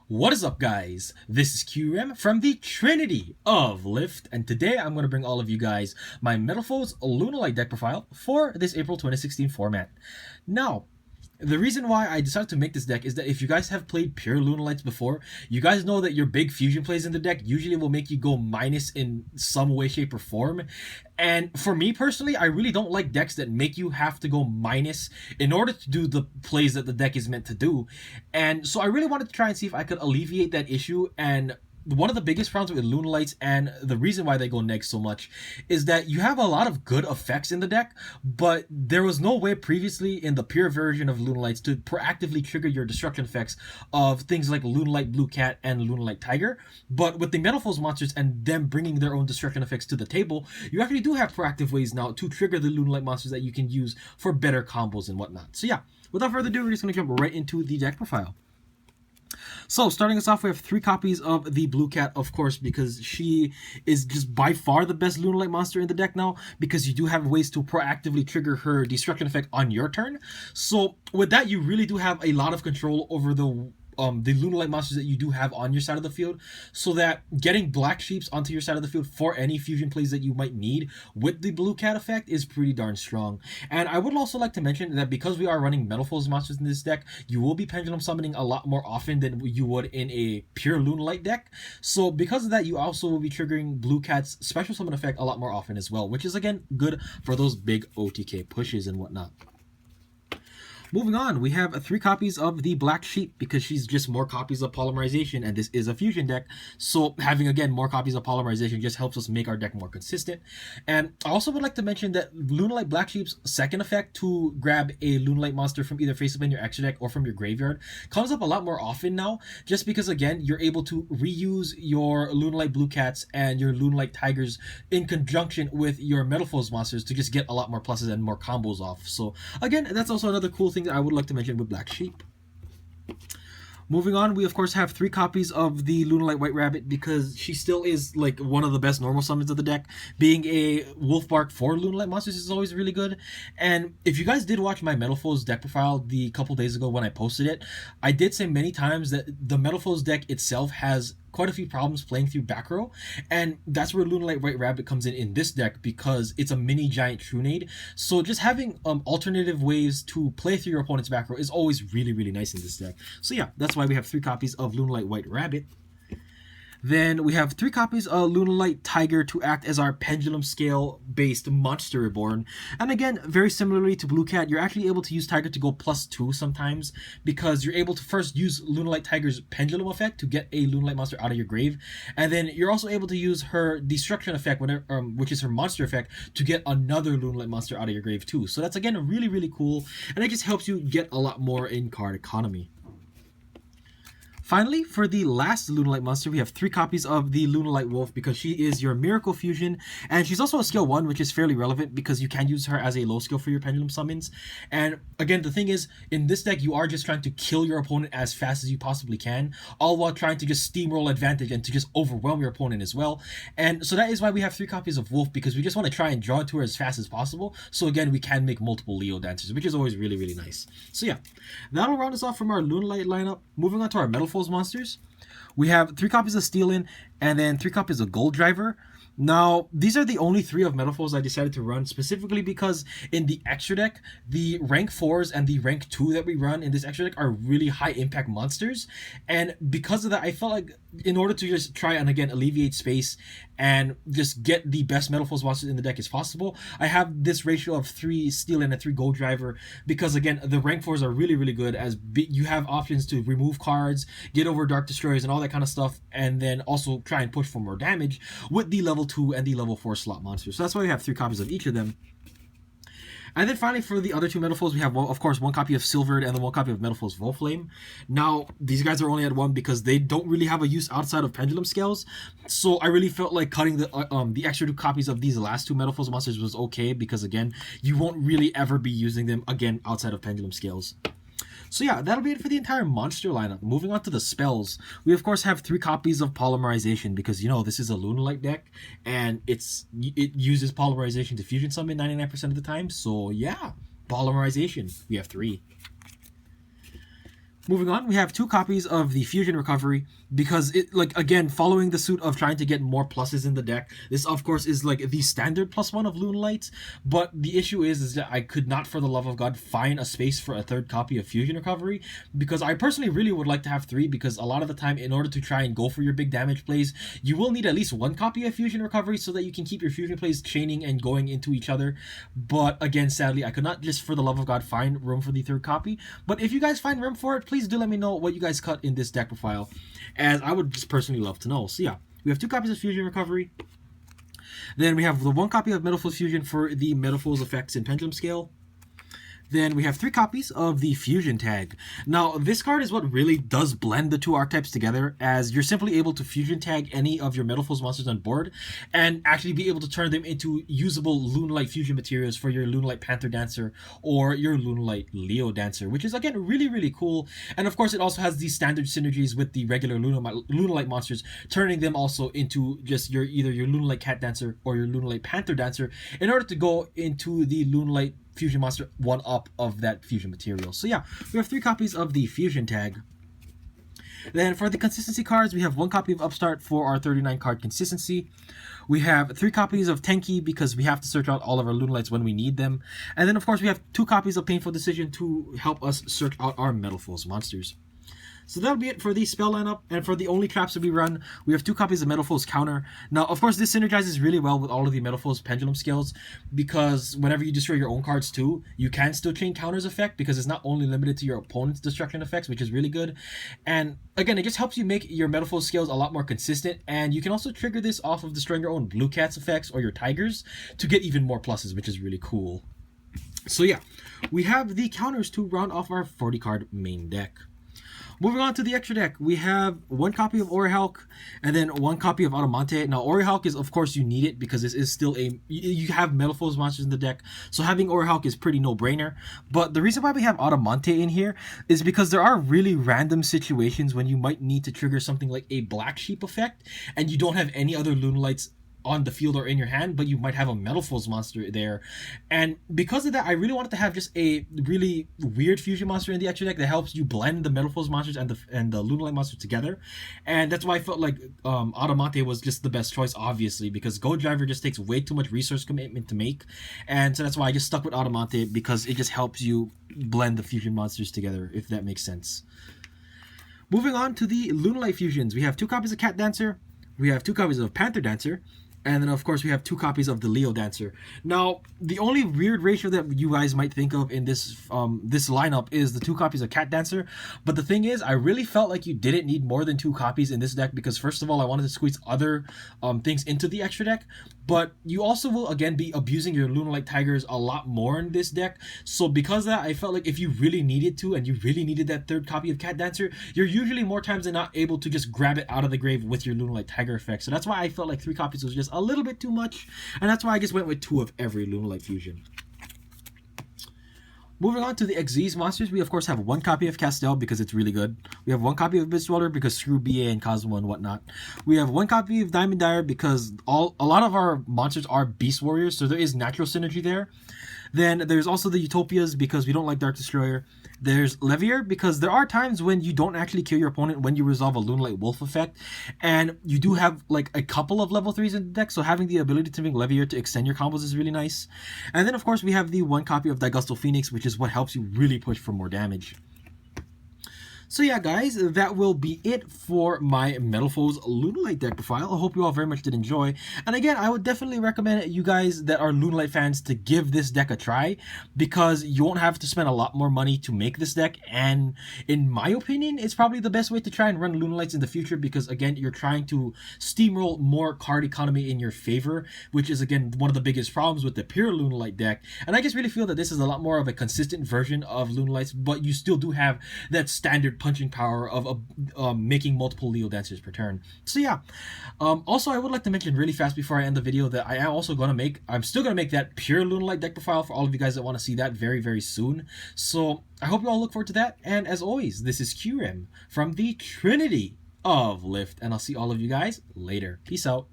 What is up, guys? This is QM from the Trinity of Lift, and today I'm going to bring all of you guys my Metalfoes Lunalight deck profile for this April 2016 format. Now, the reason why I decided to make this deck is that if you guys have played pure Lunalights before, you guys know that your big fusion plays in the deck usually will make you go minus in some way, shape, or form. And for me personally, I really don't like decks that make you have to go minus in order to do the plays that the deck is meant to do. And so I really wanted to try and see if I could alleviate that issue. And one of the biggest problems with Lunalights, and the reason why they go neg so much, is that you have a lot of good effects in the deck, but there was no way previously in the pure version of Lunalights to proactively trigger your destruction effects of things like Lunalight Blue Cat and Lunalight Tiger. But with the Metalfoes monsters and them bringing their own destruction effects to the table, you actually do have proactive ways now to trigger the Lunalight monsters that you can use for better combos and whatnot. So yeah, without further ado, we're just going to jump right into the deck profile. So, starting us off, we have 3 copies of the Blue Cat, of course, because she is just by far the best Lunalight monster in the deck now, because you do have ways to proactively trigger her destruction effect on your turn. So, with that, you really do have a lot of control over the Lunalight monsters that you do have on your side of the field, so that getting Black Sheeps onto your side of the field for any fusion plays that you might need with the Blue Cat effect is pretty darn strong. And I would also like to mention that because we are running Metalfoes monsters in this deck, you will be pendulum summoning a lot more often than you would in a pure Lunalight deck. So because of that, you also will be triggering Blue Cat's special summon effect a lot more often as well, which is again good for those big OTK pushes and whatnot. Moving on, we have 3 copies of the Black Sheep because she's just more copies of Polymerization, and this is a fusion deck, so having again more copies of Polymerization just helps us make our deck more consistent. And I also would like to mention that Lunalight Black Sheep's second effect to grab a Lunalight monster from either face up in your extra deck or from your graveyard comes up a lot more often now, just because again you're able to reuse your Lunalight Blue Cats and your Lunalight Tigers in conjunction with your Metalfoes monsters to just get a lot more pluses and more combos off. So again, that's also another cool thing that I would like to mention with Black Sheep. Moving on, we of course have 3 copies of the Lunalight White Rabbit because she still is like one of the best normal summons of the deck. Being a Wolf Bark for Lunalight monsters is always really good. And if you guys did watch my Metalfoes deck profile the couple days ago when I posted it, I did say many times that the Metalfoes deck itself has quite a few problems playing through back row, and that's where Lunalight White Rabbit comes in this deck because it's a mini giant Trunade. So just having alternative ways to play through your opponent's back row is always really nice in this deck. So yeah, that's why we have 3 copies of Lunalight White Rabbit. Then we have 3 copies of Lunalight Tiger to act as our pendulum scale based monster reborn. And again, very similarly to Blue Cat, you're actually able to use Tiger to go +2 sometimes because you're able to first use Lunalight Tiger's pendulum effect to get a Lunalight monster out of your grave, and then you're also able to use her destruction effect, which is her monster effect, to get another Lunalight monster out of your grave too. So that's again really cool, and it just helps you get a lot more in card economy. Finally, for the last Lunalight monster, we have 3 copies of the Lunalight Wolf because she is your Miracle Fusion, and she's also a skill 1, which is fairly relevant because you can use her as a low skill for your pendulum summons. And again, the thing is, in this deck, you are just trying to kill your opponent as fast as you possibly can, all while trying to just steamroll advantage and to just overwhelm your opponent as well. And so that is why we have 3 copies of Wolf, because we just want to try and draw into her as fast as possible, so again, we can make multiple Leo dancers, which is always really nice. So yeah, that'll round us off from our Lunalight lineup. Moving on to our Metalfoes monsters, we have 3 copies of Steelin and then 3 copies of Gold Driver. Now, these are the only 3 of Metalfoes I decided to run specifically because in the extra deck, the rank 4s and the rank 2 that we run in this extra deck are really high impact monsters. And because of that, I felt like in order to just try and again alleviate space and just get the best Metalfoes monsters in the deck as possible, I have this ratio of 3 Steelin and 3 Gold Driver because again, the rank 4s are really good as you have options to remove cards, get over Dark Destroyers and all that kind of stuff, and then also try and push for more damage with the level 2 and the level 4 slot monsters. So that's why we have 3 copies of each of them. And then finally, for the other 2 Metalfoes, we have, of course, 1 copy of Silvered and then 1 copy of Metalfoes Volflame. Now, these guys are only at 1 because they don't really have a use outside of Pendulum Scales. So I really felt like cutting the extra 2 copies of these last 2 Metalfoes monsters was okay because, again, you won't really ever be using them, again, outside of Pendulum Scales. So yeah, that'll be it for the entire monster lineup. Moving on to the spells, we of course have 3 copies of Polymerization because, you know, this is a Lunalight deck and it uses Polymerization to fusion summon 99% of the time. So yeah, Polymerization, we have 3. Moving on, we have 2 copies of the Fusion Recovery because it, like, again, following the suit of trying to get more pluses in the deck. This, of course, is like the standard +1 of Lunalight, but the issue is that I could not, for the love of God, find a space for a 3rd copy of Fusion Recovery because I personally really would like to have 3 because a lot of the time, in order to try and go for your big damage plays, you will need at least 1 copy of Fusion Recovery so that you can keep your Fusion plays chaining and going into each other. But again, sadly, I could not just, for the love of God, find room for the 3rd copy. But if you guys find room for it, please do let me know what you guys cut in this deck profile, as I would just personally love to know. So yeah, we have 2 copies of Fusion Recovery. Then we have the 1 copy of Metalfoes Fusion for the Metalfoes effects in Pendulum Scale. Then we have 3 copies of the Fusion Tag. Now, this card is what really does blend the 2 archetypes together, as you're simply able to Fusion Tag any of your Metalfoes monsters on board, and actually be able to turn them into usable Lunalight Fusion materials for your Lunalight Panther Dancer or your Lunalight Leo Dancer, which is, again, really, really cool. And of course, it also has these standard synergies with the regular Lunalight monsters, turning them also into just either your Lunalight Cat Dancer or your Lunalight Panther Dancer, in order to go into the Lunalight Fusion monster 1-up of that fusion material. So yeah, we have 3 copies of the Fusion Tag. Then for the consistency cards, we have 1 copy of Upstart for our 39 card consistency. We have 3 copies of Tenki because we have to search out all of our Lunalights when we need them. And then of course we have 2 copies of Painful Decision to help us search out our Metalfoes monsters. So that'll be it for the spell lineup, and for the only traps that we run, we have 2 copies of Metalfoes Counter. Now, of course, this synergizes really well with all of the Metalfoes Pendulum Scales, because whenever you destroy your own cards too, you can still chain Counter's effect, because it's not only limited to your opponent's destruction effects, which is really good. And again, it just helps you make your Metalfoes Scales a lot more consistent, and you can also trigger this off of destroying your own Blue Cats effects or your Tigers to get even more pluses, which is really cool. So yeah, we have the counters to round off our 40 card main deck. Moving on to the extra deck, we have 1 copy of Orihulk and then 1 copy of Adamante. Now, Orihulk is, of course, you need it because this is still you have Metalfoes monsters in the deck, so having Orihulk is pretty no-brainer. But the reason why we have Adamante in here is because there are really random situations when you might need to trigger something like a Black Sheep effect, and you don't have any other Lunalights on the field or in your hand, but you might have a Metalfoes monster there. And because of that, I really wanted to have just a really weird fusion monster in the extra deck that helps you blend the Metalfoes monsters and the Lunalight monster together. And that's why I felt like Adamante was just the best choice, obviously, because Go Driver just takes way too much resource commitment to make. And so that's why I just stuck with Adamante, because it just helps you blend the fusion monsters together, if that makes sense. Moving on to the Lunalight fusions, we have 2 copies of Cat Dancer, we have 2 copies of Panther Dancer, and then, of course, we have 2 copies of the Leo Dancer. Now, the only weird ratio that you guys might think of in this this lineup is the 2 copies of Cat Dancer. But the thing is, I really felt like you didn't need more than 2 copies in this deck because, first of all, I wanted to squeeze other things into the extra deck. But you also will, again, be abusing your Lunalight Tigers a lot more in this deck. So because of that, I felt like if you really needed to, and you really needed that 3rd copy of Cat Dancer, you're usually more times than not able to just grab it out of the grave with your Lunalight Tiger effect. So that's why I felt like 3 copies was just a little bit too much, and that's why I just went with 2 of every Lunalight fusion. Moving on to the Xyz monsters, we of course have 1 copy of Castel because it's really good. We have 1 copy of Beastdweller because screw BA and Cosmo and whatnot. We have 1 copy of Diamond Dire because a lot of our monsters are Beast Warriors, so there is natural synergy there. Then there's also the Utopias because we don't like Dark Destroyer. There's Levier because there are times when you don't actually kill your opponent when you resolve a Lunalight Wolf effect, and you do have like a couple of level 3s in the deck, so having the ability to make Levier to extend your combos is really nice. And then of course we have the 1 copy of Digustal Phoenix, which is what helps you really push for more damage. So yeah, guys, that will be it for my Metalfoes Lunalight deck profile. I hope you all very much did enjoy. And again, I would definitely recommend you guys that are Lunalight fans to give this deck a try, because you won't have to spend a lot more money to make this deck. And in my opinion, it's probably the best way to try and run Lunalights in the future, because again, you're trying to steamroll more card economy in your favor, which is again one of the biggest problems with the pure Lunalight deck. And I just really feel that this is a lot more of a consistent version of Lunalights, but you still do have that standard punching power of making multiple Leo Dancers per turn. So yeah, also I would like to mention really fast before I end the video that I'm still gonna make that pure Lunalight deck profile for all of you guys that want to see that very, very soon. So I hope you all look forward to that, and as always, this is QRem from the Trinity of Lift, and I'll see all of you guys later. Peace out.